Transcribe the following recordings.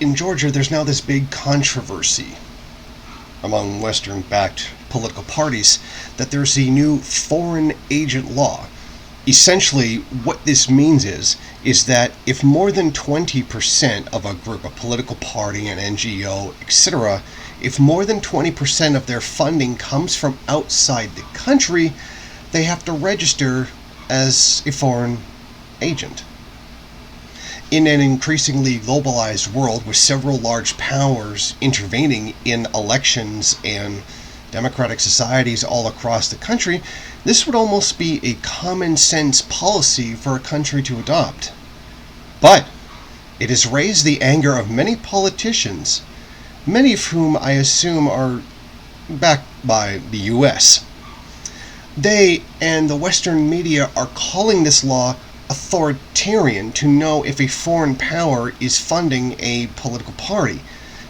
in Georgia, there's now this big controversy among Western-backed political parties that there's a new foreign agent law. Essentially, what this means is that if more than 20% of a group, a political party, an NGO, etc., if more than 20% of their funding comes from outside the country, they have to register as a foreign agent. In an increasingly globalized world with several large powers intervening in elections and democratic societies all across the country, this would almost be a common sense policy for a country to adopt. But it has raised the anger of many politicians, many of whom I assume are backed by the US. They and the Western media are calling this law authoritarian to know if a foreign power is funding a political party.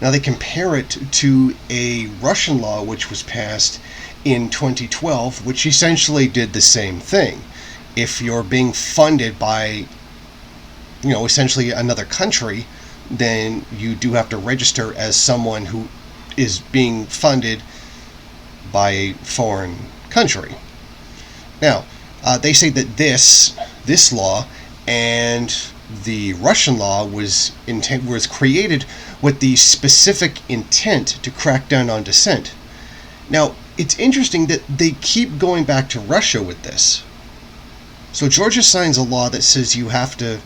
Now they compare it to a Russian law which was passed in 2012, which essentially did the same thing. If you're being funded by, essentially another country, then you do have to register as someone who is being funded by a foreign country. Now, they say that this law and the Russian law was created with the specific intent to crack down on dissent. Now, it's interesting that they keep going back to Russia with this. So Georgia signs a law that says you have to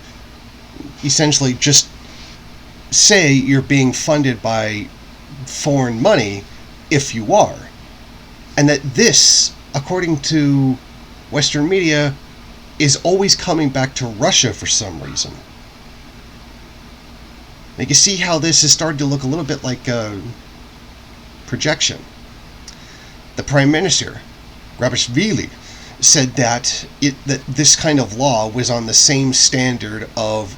essentially just say you're being funded by foreign money if you are. And that this, according to Western media, is always coming back to Russia for some reason. Now you see how this is starting to look a little bit like a projection. The Prime Minister, Grabashvili, said that this kind of law was on the same standard of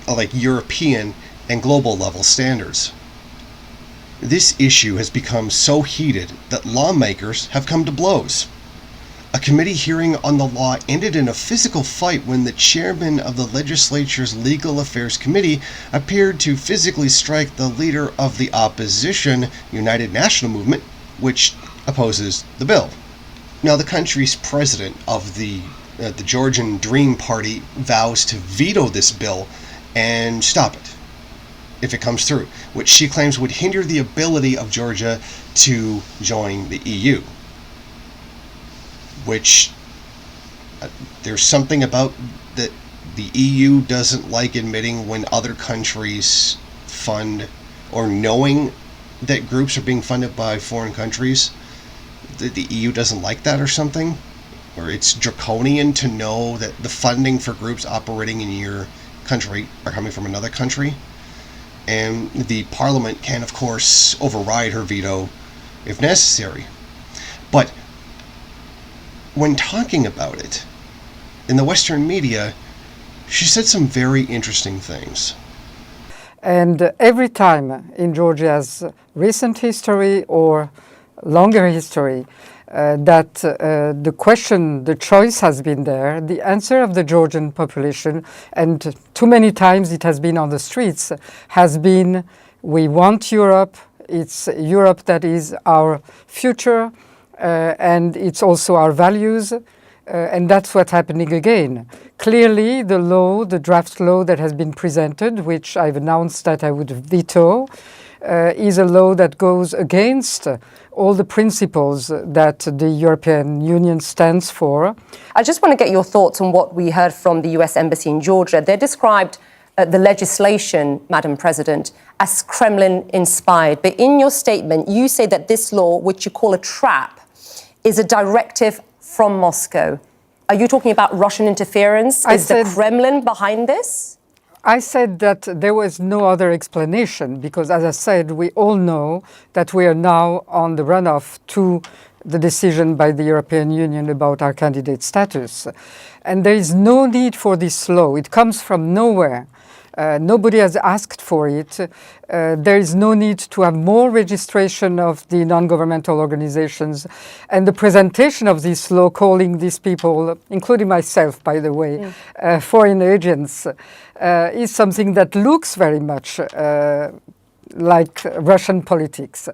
like European and global level standards. This issue has become so heated that lawmakers have come to blows. A committee hearing on the law ended in a physical fight when the chairman of the legislature's Legal Affairs Committee appeared to physically strike the leader of the opposition United National Movement, which opposes the bill. Now, the country's president of the Georgian Dream Party vows to veto this bill and stop it if it comes through, which she claims would hinder the ability of Georgia to join the EU. Which there's something about that the EU doesn't like admitting when other countries fund, or knowing that groups are being funded by foreign countries. The EU doesn't like that or something, or it's draconian to know that the funding for groups operating in your country are coming from another country. And the parliament can, of course, override her veto if necessary. But when talking about it in the Western media, she said some very interesting things. And every time in Georgia's recent history or longer history that the choice has been there, the answer of the Georgian population, and too many times it has been on the streets, has been, we want Europe, it's Europe that is our future, and it's also our values, and that's what's happening again. Clearly, the draft law that has been presented, which I've announced that I would veto, is a law that goes against all the principles that the European Union stands for. I just want to get your thoughts on what we heard from the US Embassy in Georgia. They described the legislation, Madam President, as Kremlin-inspired. But in your statement, you say that this law, which you call a trap, is a directive from Moscow. Are you talking about Russian interference? Is the Kremlin behind this? I said that there was no other explanation because, as I said, we all know that we are now on the runoff to the decision by the European Union about our candidate status. And there is no need for this law. It comes from nowhere. Nobody has asked for it. There is no need to have more registration of the non-governmental organizations. And the presentation of this law calling these people, including myself, by the way, foreign agents, is something that looks very much like Russian politics.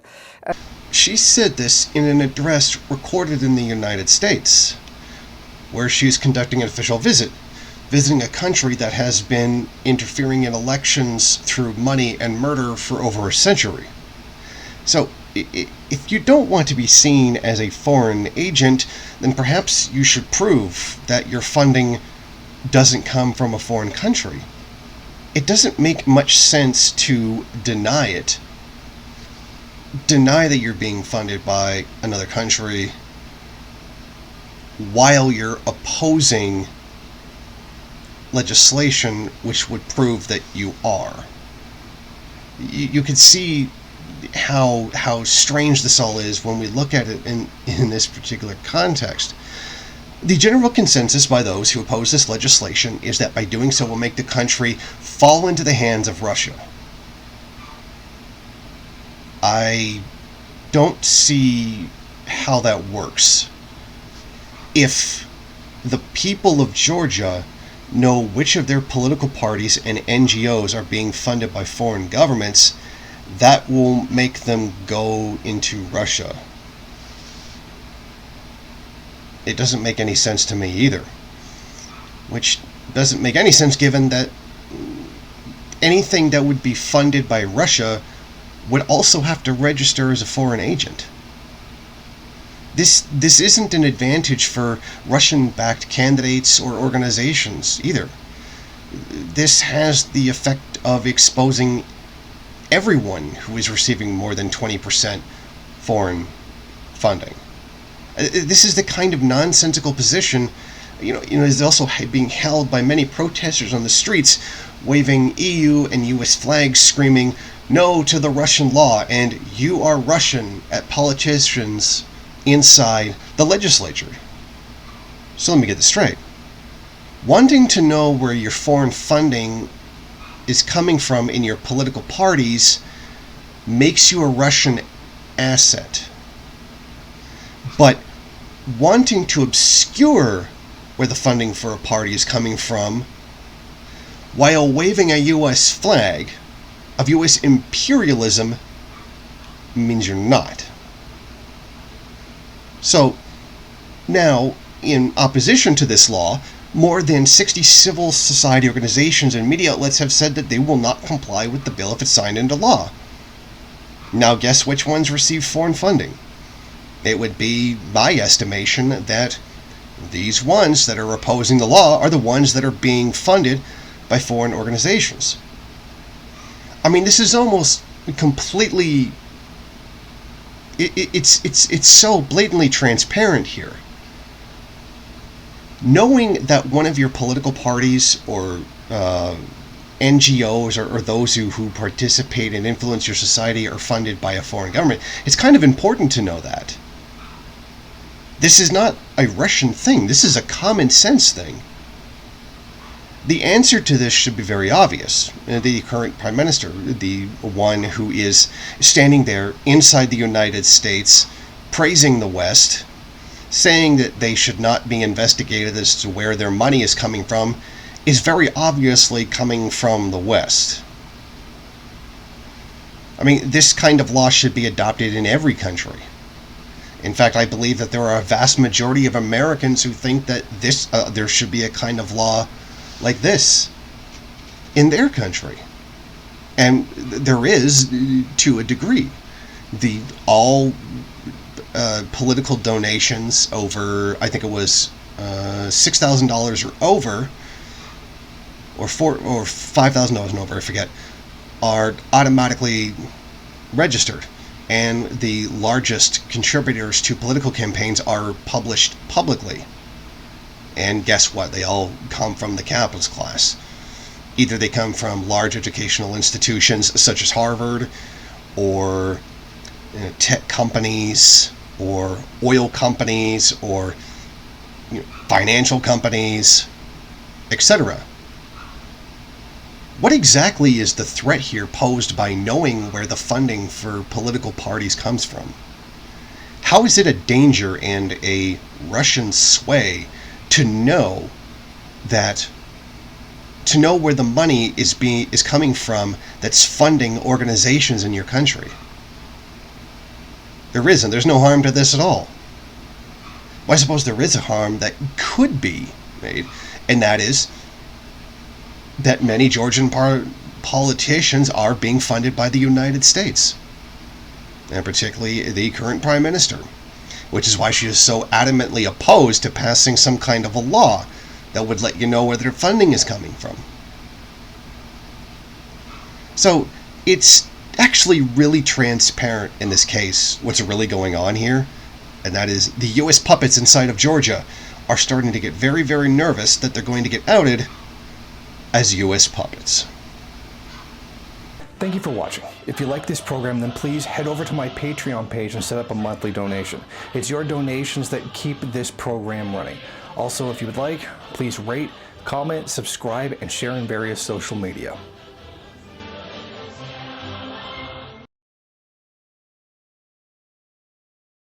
She said this in an address recorded in the United States, where she's conducting an official visit, visiting a country that has been interfering in elections through money and murder for over a century. So, if you don't want to be seen as a foreign agent, then perhaps you should prove that your funding doesn't come from a foreign country. It doesn't make much sense to deny it. Deny that you're being funded by another country while you're opposing legislation which would prove that you are. You can see how strange this all is when we look at it in this particular context. The general consensus by those who oppose this legislation is that by doing so will make the country fall into the hands of Russia. I don't see how that works. If the people of Georgia know which of their political parties and NGOs are being funded by foreign governments, that will make them go into Russia. It doesn't make any sense to me either. Which doesn't make any sense given that anything that would be funded by Russia would also have to register as a foreign agent. This isn't an advantage for Russian-backed candidates or organizations either. This has the effect of exposing everyone who is receiving more than 20% foreign funding. This is the kind of nonsensical position, is also being held by many protesters on the streets, waving EU and US flags, screaming "No to the Russian law" and "You are Russian" at politicians inside the legislature. So let me get this straight. Wanting to know where your foreign funding is coming from in your political parties makes you a Russian asset. But wanting to obscure where the funding for a party is coming from while waving a US flag of US imperialism means you're not. So, now, in opposition to this law, more than 60 civil society organizations and media outlets have said that they will not comply with the bill if it's signed into law. Now guess which ones receive foreign funding? It would be my estimation that these ones that are opposing the law are the ones that are being funded by foreign organizations. I mean, this is almost completely... It's so blatantly transparent here. Knowing that one of your political parties or NGOs or those who participate and influence your society are funded by a foreign government, it's kind of important to know that. This is not a Russian thing. This is a common sense thing. The answer to this should be very obvious. The current Prime Minister, the one who is standing there inside the United States, praising the West, saying that they should not be investigated as to where their money is coming from, is very obviously coming from the West. I mean, this kind of law should be adopted in every country. In fact, I believe that there are a vast majority of Americans who think that there should be a kind of law like this in their country. And there is, to a degree. All political donations over, I think it was $6,000 or over, or $5,000 and over, I forget, are automatically registered. And the largest contributors to political campaigns are published publicly. And guess what? They all come from the capitalist class. Either they come from large educational institutions such as Harvard, or tech companies, or oil companies, or financial companies, etc. What exactly is the threat here posed by knowing where the funding for political parties comes from? How is it a danger and a Russian sway to know where the money is coming from that's funding organizations in your country? There isn't. There's no harm to this at all. Well, I suppose there is a harm that could be made, and that is that many Georgian politicians are being funded by the United States, and particularly the current Prime Minister, which is why she is so adamantly opposed to passing some kind of a law that would let you know where their funding is coming from. So it's actually really transparent in this case what's really going on here, and that is the U.S. puppets inside of Georgia are starting to get very, very nervous that they're going to get outed as U.S. puppets. Thank you for watching. If you like this program, then please head over to my Patreon page and set up a monthly donation. It's your donations that keep this program running. Also, if you would like, please rate, comment, subscribe, and share in various social media.